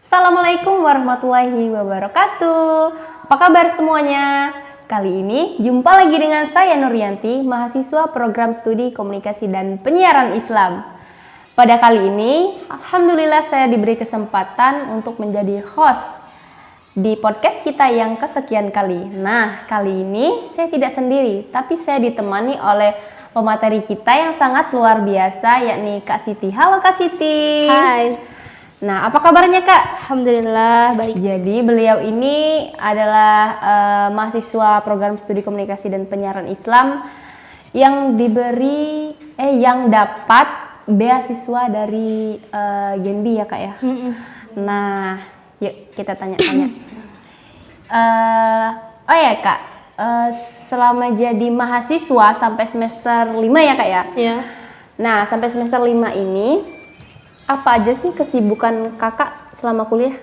Assalamualaikum warahmatullahi wabarakatuh. Apa kabar semuanya? Kali ini jumpa lagi dengan saya Nuryanti, mahasiswa program studi komunikasi dan penyiaran Islam. Pada kali ini, alhamdulillah saya diberi kesempatan untuk menjadi host di podcast kita yang kesekian kali. Nah, kali ini saya tidak sendiri, tapi saya ditemani oleh pemateri kita yang sangat luar biasa, yakni Kak Siti. Halo Kak Siti. Hai. Nah, apa kabarnya Kak? Alhamdulillah baik. Jadi beliau ini adalah mahasiswa program studi komunikasi dan penyiaran Islam yang yang dapat beasiswa dari Genbi ya Kak ya. Nah, yuk kita tanya-tanya. Oh ya Kak, selama jadi mahasiswa sampai semester 5 ya Kak ya? Ya. Nah, sampai semester 5 ini apa aja sih kesibukan kakak selama kuliah?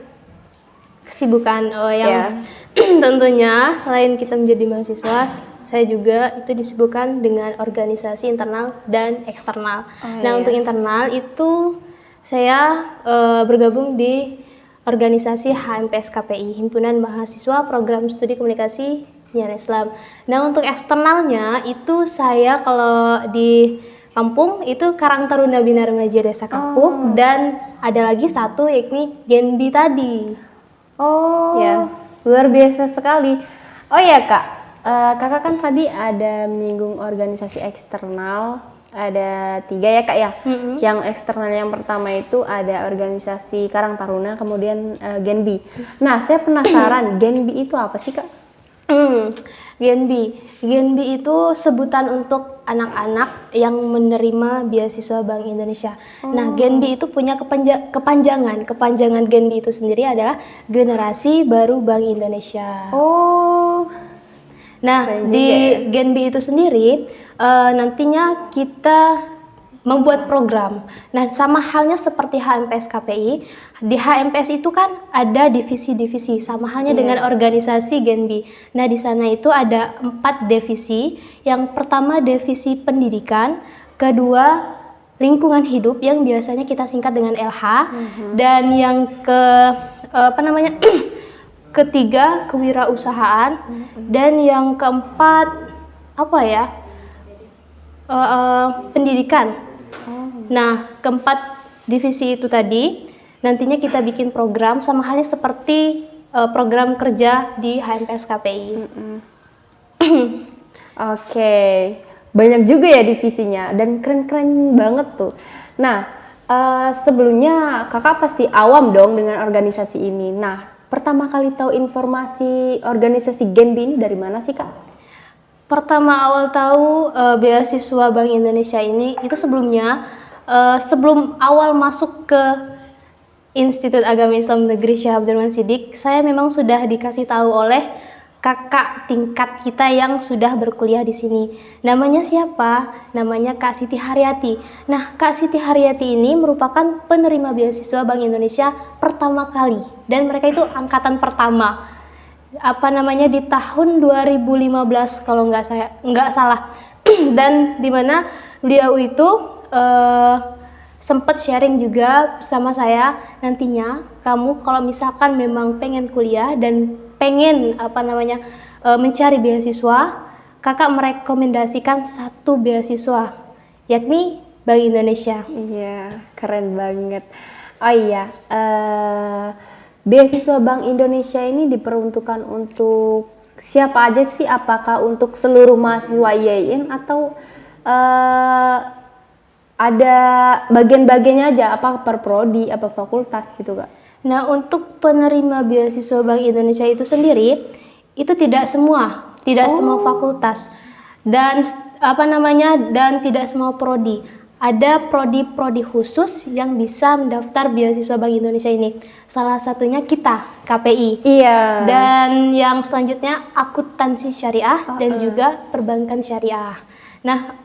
Kesibukan tentunya selain kita menjadi mahasiswa, saya juga itu disibukkan dengan organisasi internal dan eksternal. Untuk internal itu saya bergabung di organisasi HMPS KPI, Himpunan Mahasiswa Program Studi Komunikasi Penyiaran Islam. Nah, untuk eksternalnya itu saya kalau di kampung itu Karang Taruna Bina Remaja Desa Kapuk dan ada lagi satu yakni Genbi tadi. Oh, ya, luar biasa sekali. Oh ya Kak, kakak kan tadi ada menyinggung organisasi eksternal, ada 3 ya Kak ya. Yang eksternal yang pertama itu ada organisasi Karang Taruna, kemudian Genbi. Nah, saya penasaran, Genbi itu apa sih Kak? Genbi itu sebutan untuk anak-anak yang menerima beasiswa Bank Indonesia. Nah, Genbi itu punya kepanjangan. Kepanjangan Genbi itu sendiri adalah Generasi Baru Bank Indonesia. Nah, di Genbi itu sendiri nantinya kita membuat program. Nah, sama halnya seperti HMPS KPI, di HMPS itu kan ada divisi-divisi, sama halnya dengan organisasi Genbi. Nah, di sana itu ada 4 divisi. Yang pertama divisi pendidikan, kedua lingkungan hidup yang biasanya kita singkat dengan LH, dan yang ketiga kewirausahaan, dan yang keempat pendidikan. Nah, keempat divisi itu tadi nantinya kita bikin program sama halnya seperti program kerja di HMPS KPI. Oke, banyak juga ya divisinya dan keren-keren banget tuh. Nah, sebelumnya kakak pasti awam dong dengan organisasi ini. Nah, pertama kali tahu informasi organisasi Genbi ini dari mana sih Kak? Pertama awal tahu beasiswa Bank Indonesia ini itu sebelum awal masuk ke Institut Agama Islam Negeri Syekh Abdul Rahman Siddiq, saya memang sudah dikasih tahu oleh kakak tingkat kita yang sudah berkuliah di sini. Namanya siapa? Namanya Kak Siti Haryati. Nah, Kak Siti Haryati ini merupakan penerima beasiswa Bank Indonesia pertama kali dan mereka itu angkatan pertama. Di tahun 2015 kalau nggak salah. Dan dimana beliau itu sempat sharing juga sama saya, nantinya kamu kalau misalkan memang pengen kuliah dan pengen mencari beasiswa, kakak merekomendasikan satu beasiswa yakni Bank Indonesia. Iya, keren banget. Oh iya, beasiswa Bank Indonesia ini diperuntukkan untuk siapa aja sih? Apakah untuk seluruh mahasiswa IAIN atau ada bagian-bagiannya aja? Apa per prodi, apa fakultas gitu Kak? Nah, untuk penerima beasiswa Bank Indonesia itu sendiri itu tidak semua fakultas dan dan tidak semua prodi. Ada prodi-prodi khusus yang bisa mendaftar beasiswa Bank Indonesia ini. Salah satunya kita, KPI. Iya. Dan yang selanjutnya akuntansi syariah dan juga perbankan syariah. Nah,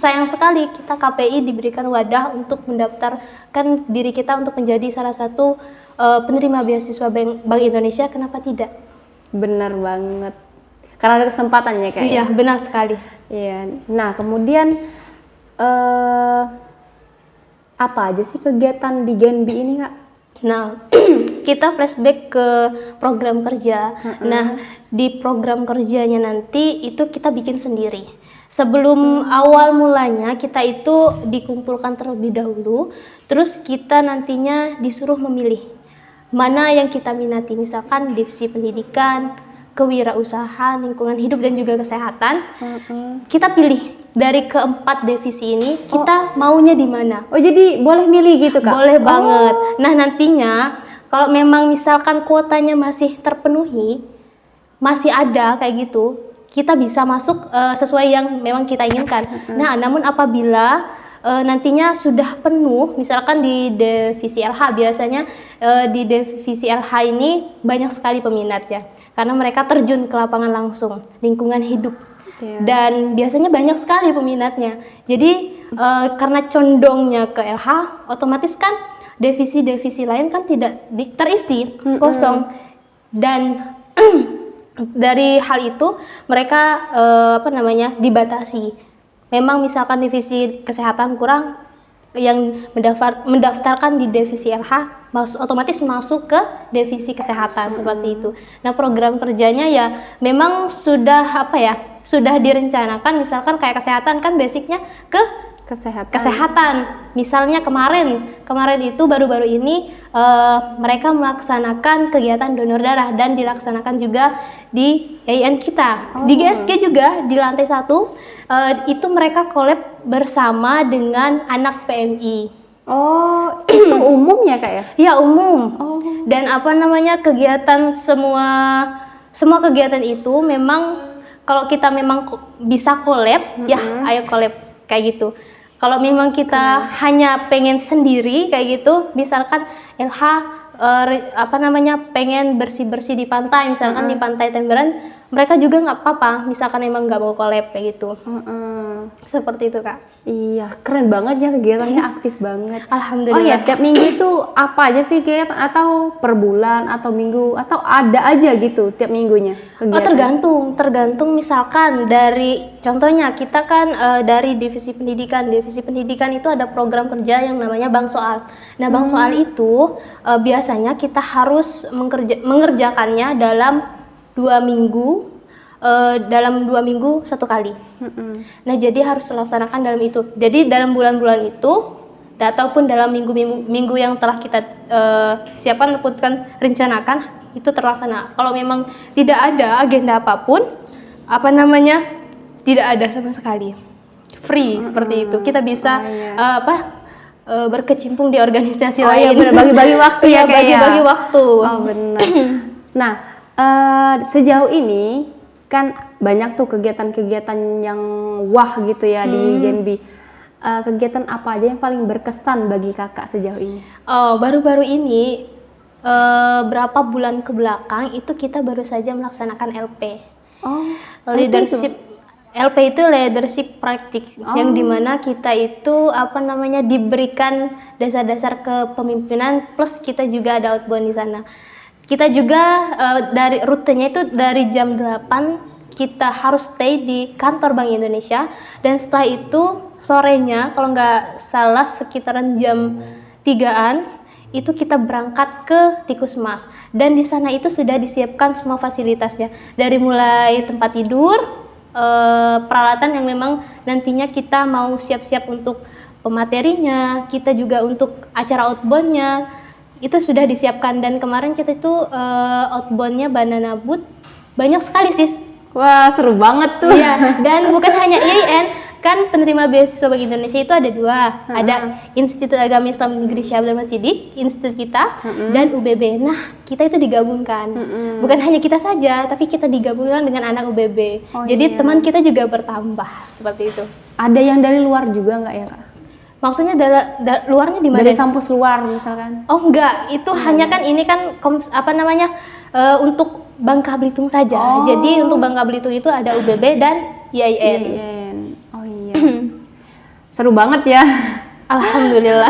sayang sekali kita KPI diberikan wadah untuk mendaftarkan diri kita untuk menjadi salah satu penerima beasiswa Bank Indonesia. Kenapa tidak? Benar banget. Karena ada kesempatannya Kak. Iya, benar sekali. Iya. Nah, kemudian apa aja sih kegiatan di Genbi ini Kak? Nah, kita flashback ke program kerja. Nah, di program kerjanya nanti itu kita bikin sendiri. Sebelum awal mulanya kita itu dikumpulkan terlebih dahulu, terus kita nantinya disuruh memilih mana yang kita minati, misalkan divisi pendidikan, kewirausahaan, lingkungan hidup dan juga kesehatan. Kita pilih dari keempat divisi ini kita maunya di mana. Oh, jadi boleh milih gitu, Kak? Boleh banget. Nah, nantinya kalau memang misalkan kuotanya masih terpenuhi, masih ada kayak gitu, kita bisa masuk sesuai yang memang kita inginkan. Nah, namun apabila nantinya sudah penuh, misalkan di divisi LH biasanya di divisi LH ini banyak sekali peminatnya karena mereka terjun ke lapangan langsung, lingkungan hidup. Dan biasanya banyak sekali peminatnya. Jadi karena condongnya ke LH, otomatis kan divisi-divisi lain kan tidak terisi, kosong. Dan dari hal itu mereka dibatasi. Memang misalkan divisi kesehatan kurang, yang mendaftarkan di divisi LH otomatis masuk ke divisi kesehatan seperti itu. Nah, program kerjanya ya memang sudah sudah direncanakan. Misalkan kayak kesehatan kan basicnya ke kesehatan. Misalnya kemarin itu baru-baru ini mereka melaksanakan kegiatan donor darah dan dilaksanakan juga di EIN kita. Di GSG juga di lantai 1 itu mereka collab bersama dengan anak PMI. Oh, itu umum ya, Kak ya? Ya, umum. Dan kegiatan semua kegiatan itu memang kalau kita memang bisa collab, ya ayo collab kayak gitu. Kalau memang kita hanya pengen sendiri kayak gitu, misalkan LH pengen bersih-bersih di pantai, misalkan di Pantai Temberan, mereka juga nggak apa-apa, misalkan emang nggak mau collab kayak gitu. Seperti itu, Kak. Iya, keren banget ya kegiatannya, aktif banget. Alhamdulillah. Oh iya, tiap minggu itu apa aja sih kegiatan, atau per bulan atau minggu, atau ada aja gitu tiap minggunya kegiatan? Tergantung misalkan dari contohnya kita kan dari divisi pendidikan itu ada program kerja yang namanya Bank Soal. Nah, Bank Soal itu biasanya kita harus mengerjakannya dalam 2 minggu. Dalam 2 minggu 1 kali. Nah, jadi harus dilaksanakan dalam itu. Jadi dalam bulan-bulan itu ataupun dalam minggu yang telah kita siapkan ataupun rencanakan itu terlaksana. Kalau memang tidak ada agenda apapun, tidak ada sama sekali. Free seperti itu. Kita bisa berkecimpung di organisasi lain. Iya, benar, bagi-bagi waktu ya, bagi-bagi waktu. Oh, benar. Nah, sejauh ini kan banyak tuh kegiatan-kegiatan yang wah gitu ya di Genbi. Kegiatan apa aja yang paling berkesan bagi kakak sejauh ini? Baru-baru ini berapa bulan ke belakang itu kita baru saja melaksanakan LP. Leadership. LP itu leadership praktik, yang dimana kita itu diberikan dasar-dasar kepemimpinan, plus kita juga ada outbound di sana. Kita juga dari rutenya itu dari jam 8 kita harus stay di kantor Bank Indonesia, dan setelah itu sorenya kalau nggak salah sekitaran jam 3-an itu kita berangkat ke Tikusmas, dan di sana itu sudah disiapkan semua fasilitasnya, dari mulai tempat tidur, peralatan yang memang nantinya kita mau siap-siap untuk pematerinya, kita juga untuk acara outboundnya itu sudah disiapkan. Dan kemarin kita itu outboundnya Banana Boot banyak sekali sis. Wah, seru banget tuh. Iya, dan bukan hanya IAIN, kan penerima beasiswa Bank Indonesia itu ada 2. Ada Institut Agama Islam Negeri Syekh Abdul Rahman Siddiq, institut kita, dan UBB. Nah, kita itu digabungkan. Bukan hanya kita saja, tapi kita digabungkan dengan anak UBB. Jadi teman kita juga bertambah seperti itu. Ada yang dari luar juga nggak ya, Kak? Maksudnya luarnya di mana? Dari kampus luar misalkan? Oh enggak, itu hanya kan ini kan untuk Bangka Belitung saja. Jadi untuk Bangka Belitung itu ada UBB dan IAIN. Oh iya. Seru banget ya. Alhamdulillah.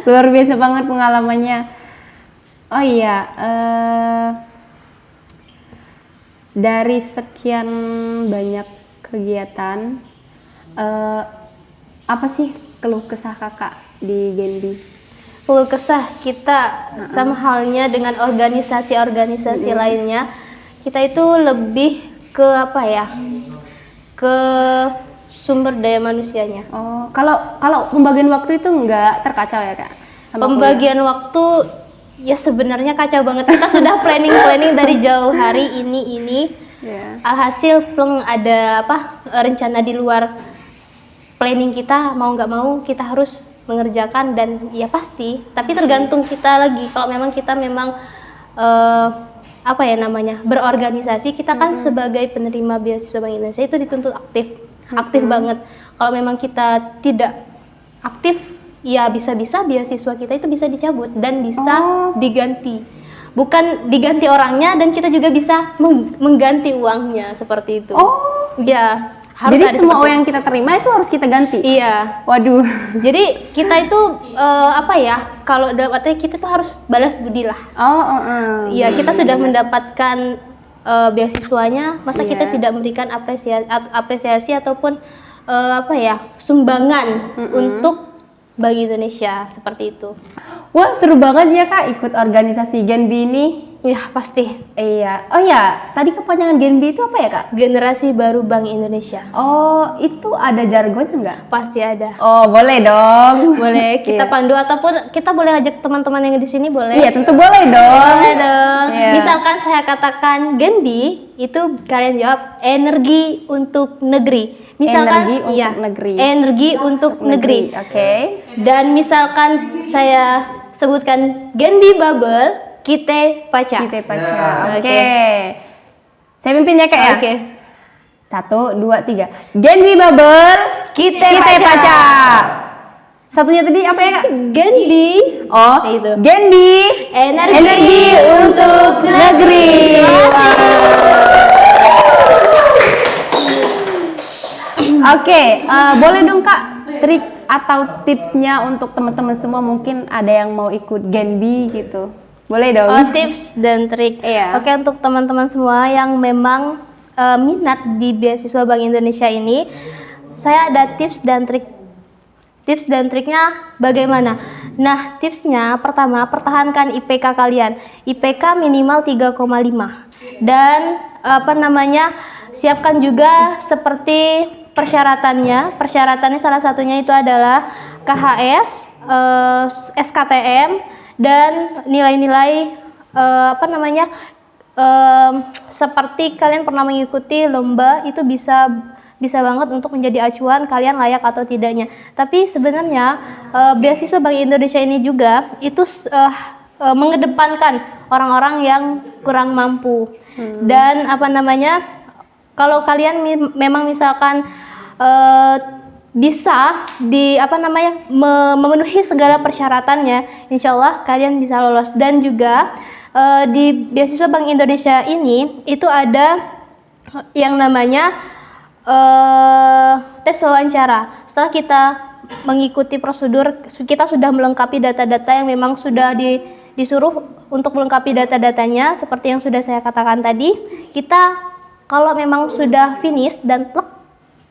Luar biasa banget pengalamannya. Oh iya, dari sekian banyak kegiatan, apa sih keluh kesah kakak di Genbi? keluh kesah kita sama halnya dengan organisasi-organisasi lainnya, kita itu lebih ke apa ya? Ke sumber daya manusianya. Oh, kalau pembagian waktu itu nggak terkacau ya Kak? Sama Pembagian waktu ya sebenarnya kacau banget. Kita sudah planning dari jauh hari ini. Yeah. Alhasil pleng ada rencana di luar planning kita, mau nggak mau kita harus mengerjakan dan ya pasti. Tapi tergantung kita lagi. Kalau memang kita berorganisasi, kita kan sebagai penerima beasiswa Bank Indonesia itu dituntut aktif banget. Kalau memang kita tidak aktif, ya bisa-bisa beasiswa kita itu bisa dicabut dan bisa diganti. Bukan diganti orangnya, dan kita juga bisa mengganti uangnya seperti itu. Ya, harus. Jadi semua uang yang kita terima itu harus kita ganti. Iya. Waduh. Jadi kita itu kalau dalam arti kita tuh harus balas budi lah. Iya, kita sudah mendapatkan beasiswanya, masa kita tidak memberikan apresiasi ataupun sumbangan untuk Bank Indonesia seperti itu. Wah, seru banget ya Kak ikut organisasi Genbi ini. Ya pasti. Iya. Oh ya, tadi kepanjangan Genbi itu apa ya Kak? Generasi Baru Bank Indonesia. Oh, itu ada jargonnya nggak? Pasti ada. Oh, boleh dong. Boleh kita pandu ataupun kita boleh ajak teman-teman yang di sini boleh. Iya, tentu boleh dong. Boleh dong. Iya. Misalkan saya katakan Genbi, itu kalian jawab energi untuk negeri. Misalkan Energi untuk negeri. Energi untuk negeri. Oke. Dan misalkan saya sebutkan Genbi Bubble, Kite Paca. Kita baca. Oke. Oke. Saya pimpin ya Kak ya. Oke. 1, 2, 3. Genbi Bubble, Kite kita Paca. baca. Satunya tadi apa ya Kak? Genbi. Oh, Itu. Genbi, Energi untuk negeri. Oke, boleh dong Kak trik atau tipsnya untuk teman-teman semua, mungkin ada yang mau ikut Genbi gitu. Boleh dong. Oh, tips dan trik. Iya. Oke, untuk teman-teman semua yang memang minat di beasiswa Bank Indonesia ini, saya ada tips dan trik. Tips dan triknya bagaimana? Nah, tipsnya pertama, pertahankan IPK kalian. IPK minimal 3,5. Dan siapkan juga seperti persyaratannya. Persyaratannya salah satunya itu adalah KHS, SKTM, dan nilai-nilai seperti kalian pernah mengikuti lomba, itu bisa banget untuk menjadi acuan kalian layak atau tidaknya. Tapi sebenarnya beasiswa Bank Indonesia ini juga itu mengedepankan orang-orang yang kurang mampu. Dan kalau kalian memang misalkan bisa memenuhi segala persyaratannya, insya Allah kalian bisa lolos. Dan juga di beasiswa Bank Indonesia ini itu ada yang namanya tes wawancara. Setelah kita mengikuti prosedur, kita sudah melengkapi data-data yang memang sudah disuruh untuk melengkapi data-datanya seperti yang sudah saya katakan tadi. Kita kalau memang sudah finish dan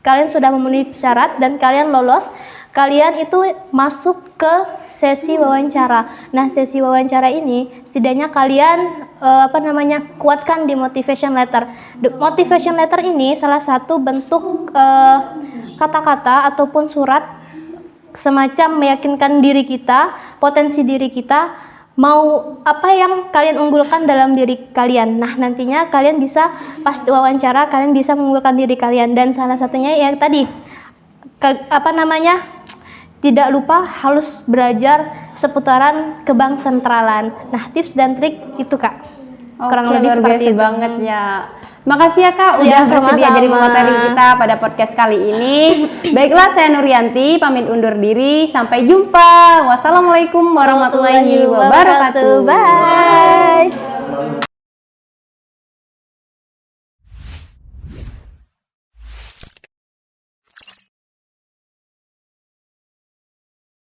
kalian sudah memenuhi syarat dan kalian lolos, kalian itu masuk ke sesi wawancara. Nah, sesi wawancara ini setidaknya kalian kuatkan di motivation letter. The motivation letter ini salah satu bentuk kata-kata ataupun surat semacam meyakinkan diri kita, potensi diri kita, mau apa yang kalian unggulkan dalam diri kalian. Nah, nantinya kalian bisa pas wawancara kalian bisa mengunggulkan diri kalian. Dan salah satunya yang tadi tidak lupa harus belajar seputaran kebank sentralan. Nah, tips dan trik itu Kak. Kurang lebih luar seperti biasa itu. banget ya. Makasih ya Kak udah Ya, bersedia sama-sama. jadi pemateri kita pada podcast kali ini. Baiklah, saya Nuryanti pamit undur diri. Sampai jumpa. Wassalamualaikum warahmatullahi wabarakatuh. Bye.